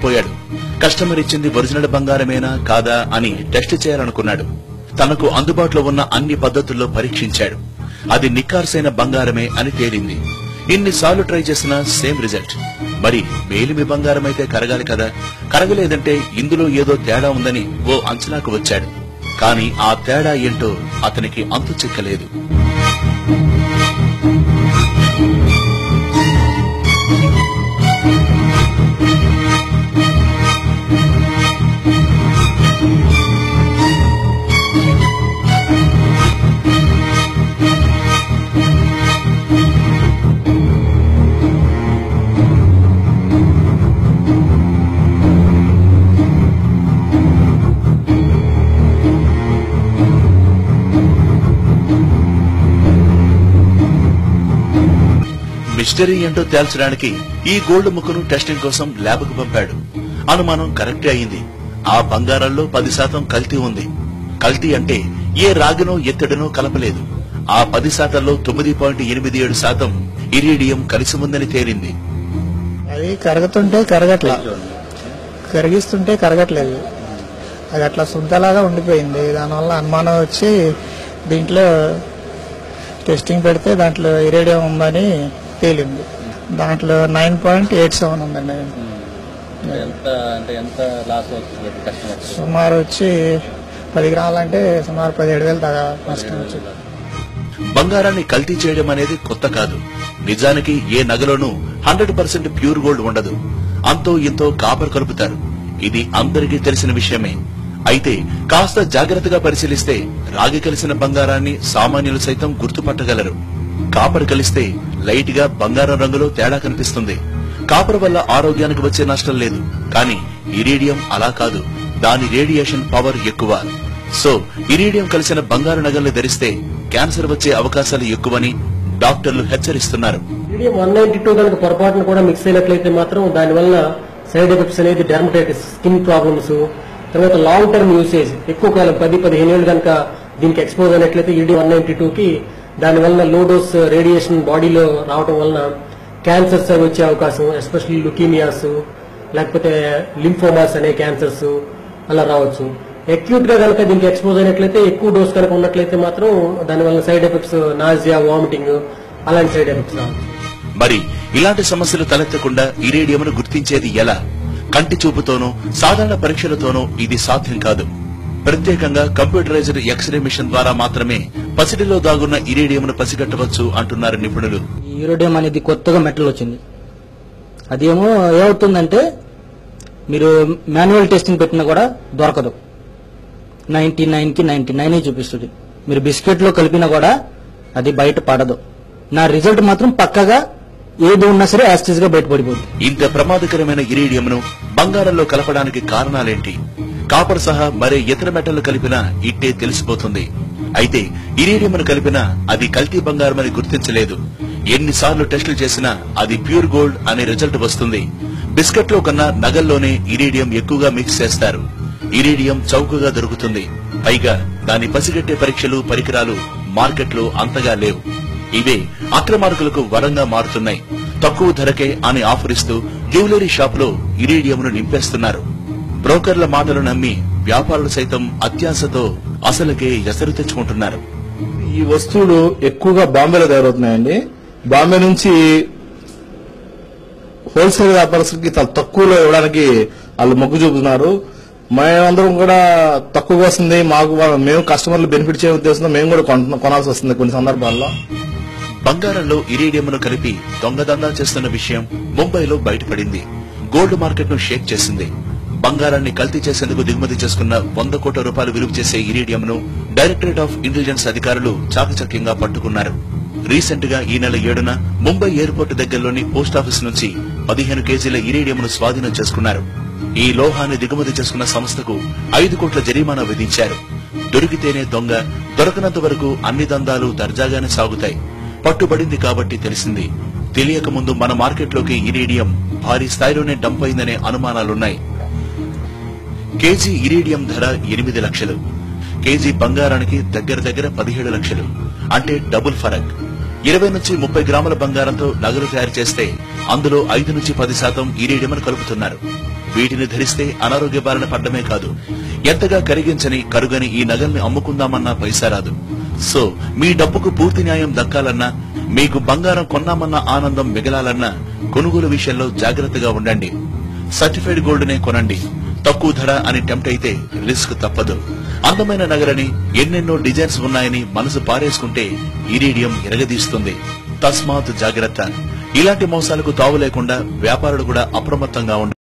పోయాడు. కస్టమర్ ఇచ్చింది ఒరిజినల్ బంగారమేనా కాదా అని టెస్ట్ చేయాలనుకున్నాడు. తనకు అందుబాటులో ఉన్న అన్ని పద్ధతుల్లో పరీక్షించాడు. అది నిక్కార్సైన బంగారమే అని తేలింది. ఇన్నిసార్లు ట్రై చేసినా సేమ్ రిజల్ట్. మరి మేలిమి బంగారమైతే కరగాలి కదా, కరగలేదంటే ఇందులో ఏదో తేడా ఉందని ఓ అంచనాకు వచ్చాడు. కాని ఆ తేడా ఏంటో అతనికి అంతు చిక్కలేదు. మిస్టరీ ఏంటో తేల్చడానికి ఈ గోల్డ్ ముక్కను టెస్టింగ్ కోసం ల్యాబ్ కు పంపాడు. అనుమానం కరెక్టే అయింది. ఆ బంగారంలో 10% కల్తీ ఉంది. కల్తీ అంటే ఏ రాగినో ఎత్తడినో కలపలేదు. ఆ 10%లో 9.87% ఇరీడియం కలిసి ఉందని తేలింది. అది కరుగుతుంటే కరగట్లేదు, కరిగిస్తుంటే కరగట్లేదు. అది అట్లా శుద్ధలాగా ఉండిపోయింది. దానివల్ల అనుమానం వచ్చి దీంట్లో టెస్టింగ్ పెడితే దాంట్లో ఇరీడియం ఉందని తేలింది. దాంట్లో 9.87 ఉందండి. సుమారు వచ్చి 10 గ్రాములంటే సుమారు 17,000 దాకా నష్టం వచ్చింది. బంగారాన్ని కల్తీ చేయడం అనేది కొత్త కాదు. నిజానికి ఏ నగలోనూ 100% ప్యూర్ గోల్డ్ ఉండదు. అంతో ఇంతో కాపర్ కలుపుతారు. ఇది అందరికీ తెలిసిన విషయమే. అయితే కాస్త జాగ్రత్తగా పరిశీలిస్తే రాగి కలిసిన బంగారాన్ని సామాన్యులు సైతం గుర్తుపట్టగలరు. కాపర్ కలిస్తే లైట్ గా బంగారం రంగులో తేడా కనిపిస్తుంది. కాపర్ వల్ల ఆరోగ్యానికి వచ్చే నష్టం లేదు. కానీ ఇరీడియం అలా కాదు. దాని రేడియేషన్ పవర్ ఎక్కువ. సో ఇరీడియం కలిసిన బంగారు నగల్ని ధరిస్తే క్యాన్సర్ వచ్చే అవకాశాలు ఎక్కువని డాక్టర్లు హెచ్చరిస్తున్నారు. ఇరీడియం 192 కనుక పొరపాటును కూడా మిక్స్ అయినట్లయితే మాత్రం దానివల్ల సైడ్ ఎఫెక్ట్స్ అనేది డెర్మటైటిస్, స్కిన్ ప్రాబ్లమ్స్, తర్వాత లాంగ్ టర్మ్ యూసేజ్ ఎక్కువ కాలం 10-15 ఏళ్ళు కనుక దీనికి ఎక్స్పోజ్ అయినట్లయితే ఇరీడియం 192కి దానివల్ల లో డోస్ రేడియేషన్ బాడీలో రావడం వలన క్యాన్సర్స్ అవి వచ్చే అవకాశం, ఎస్పెషల్లీ లుకీమియాస్ లేకపోతే లింఫోమాస్ అనే క్యాన్సర్స్ అలా రావచ్చు. అక్యూట్ గా కనుక దీనికి ఎక్స్పోజ్ అయినట్లయితే ఎక్కువ డోస్ కనుక ఉన్నట్లయితే మాత్రం దానివల్ల సైడ్ ఎఫెక్ట్స్ నాజియా, వామిటింగ్ అలాంటి సైడ్ ఎఫెక్ట్స్ రావచ్చు. మరి ఇలాంటి సమస్యలు తలెత్తకుండా ఇరీడియంను గుర్తించేది ఎలా? కంటి చూపుతోనో సాధారణ పరీక్షలతోనో ఇది సాధ్యం కాదు. ప్రత్యేకంగా కంప్యూటరైజ్డ్ ఎక్స్రే మిషన్ ద్వారా మాత్రమే పసిడిలో దాగున్న ఇరీడియంను పసిగట్టవచ్చు అంటున్నారు నిపుణులు. ఇరీడియం అనేది కొత్తగా మెటల్ వచ్చింది. అదేమో ఏమవుతుందంటే మీరు మాన్యువల్ టెస్టింగ్ పెట్టినా కూడా దొరకదు. 99కి 99 చూపిస్తుంది. మీరు బిస్కెట్ లో కలిపినా కూడా అది బయట పడదు. నా రిజల్ట్ మాత్రం పక్కగా ఏది ఉన్నా సరే యాస్టిస్ గా బయటపడిపోతుంది. ఇంత ప్రమాదకరమైన ఇరీడియంను బంగారంలో కలపడానికి కారణాలేంటి? కాపర్ సహా మరే ఇతర మెటల్ కలిపినా ఇట్టే తెలిసిపోతుంది. అయితే ఇరీడియంను కలిపినా అది కల్తీ బంగారమని గుర్తించలేదు. ఎన్నిసార్లు టెస్టులు చేసినా అది ప్యూర్ గోల్డ్ అనే రిజల్ట్ వస్తుంది. బిస్కెట్ లో కన్నా నగల్లోనే ఇరీడియం ఎక్కువగా మిక్స్ చేస్తారు. ఇరీడియం చౌకగా దొరుకుతుంది. పైగా దాని పసిగట్టే పరీక్షలు, పరికరాలు మార్కెట్లో అంతగా లేవు. ఇవే అక్రమార్కులకు వరంగా మారుతున్నాయి. తక్కువ ధరకే అని ఆఫర్ ఇస్తూ జ్యువెలరీ షాప్ లో ఇరీడియంను నింపేస్తున్నారు. బ్రోకర్ల మాటలు నమ్మి వ్యాపారులు సైతం అత్యాశతో అసలుకే ఎసరు తెచ్చుకుంటున్నారు. ఈ వస్తువులు ఎక్కువగా బాంబేలో తయారవుతున్నాయండి. బాంబే నుంచి హోల్సేల్ వ్యాపారస్తులకి చాలా తక్కువలో ఇవ్వడానికి వాళ్ళు మొగ్గు చూపుతున్నారు. మేమందరం కూడా తక్కువగా వస్తుంది, మాకు మేము కస్టమర్లు బెనిఫిట్ చేయ ఉద్దేశంతో మేము కూడా కొనాల్సి వస్తుంది కొన్ని సందర్భాల్లో. బంగారంలో ఇరీడియంను కలిపి దొంగదందా చేస్తున్న విషయం ముంబైలో బయటపడింది. గోల్డ్ మార్కెట్ ను షేక్ చేసింది. బంగారాన్ని కల్తీ చేసేందుకు దిగుమతి చేసుకున్న 100 కోట్ల రూపాయలు విలువ చేసే ఇరీడియంను డైరెక్టరేట్ ఆఫ్ ఇంటెలిజెన్స్ అధికారులు చాకచక్యంగా పట్టుకున్నారు. రీసెంట్ గా ఈ నెల 7న ముంబై ఎయిర్పోర్టు దగ్గరలోని పోస్టాఫీస్ నుంచి 15 కేజీల ఇరీడియంను స్వాధీనం చేసుకున్నారు. ఈ లోహాన్ని దిగుమతి చేసుకున్న సంస్థకు 5 కోట్ల జరిమానా విధించారు. దొరికితేనే దొంగ, దొరకనంత వరకు అన్ని దందాలు దర్జాగానే సాగుతాయి. పట్టుబడింది కాబట్టి తెలిసింది. తెలియక ముందు మన మార్కెట్లోకి ఇరీడియం భారీ స్థాయిలోనే డంప్ అయిందనే అనుమానాలున్నాయి. కేజీ ఇరీడియం ధర 8 లక్షలు. కేజీ బంగారానికి దగ్గర 17 లక్షలు. అంటే డబుల్ ఫరక్. 20 నుంచి 30 గ్రాముల బంగారంతో నగలు తయారు చేస్తే అందులో 5 నుంచి 10% ఇరీడియం కలుపుతున్నారు. వీటిని ధరిస్తే అనారోగ్య బారిన పడ్డమే కాదు, ఎంతగా కరిగించని కరుగని ఈ నగల్ని అమ్ముకుందామన్నా పైసా రాదు. సో మీ డబ్బుకు పూర్తి న్యాయం దక్కాలన్నా, మీకు బంగారం కొన్నామన్న ఆనందం మిగలాలన్నా కొనుగోలు విషయంలో జాగ్రత్తగా ఉండండి. సర్టిఫైడ్ గోల్డ్ నే కొనండి. తక్కువ ధర అని టెంప్ట్ అయితే రిస్క్ తప్పదు. అందమైన నగరని, ఎన్నెన్నో డిజైన్స్ ఉన్నాయని మనసు పారేసుకుంటే ఇరీడియం ఎరగదీస్తుంది. తస్మాత్ జాగ్రత్త. ఇలాంటి మోసాలకు తావు లేకుండా వ్యాపారులు కూడా అప్రమత్తంగా ఉండాలి.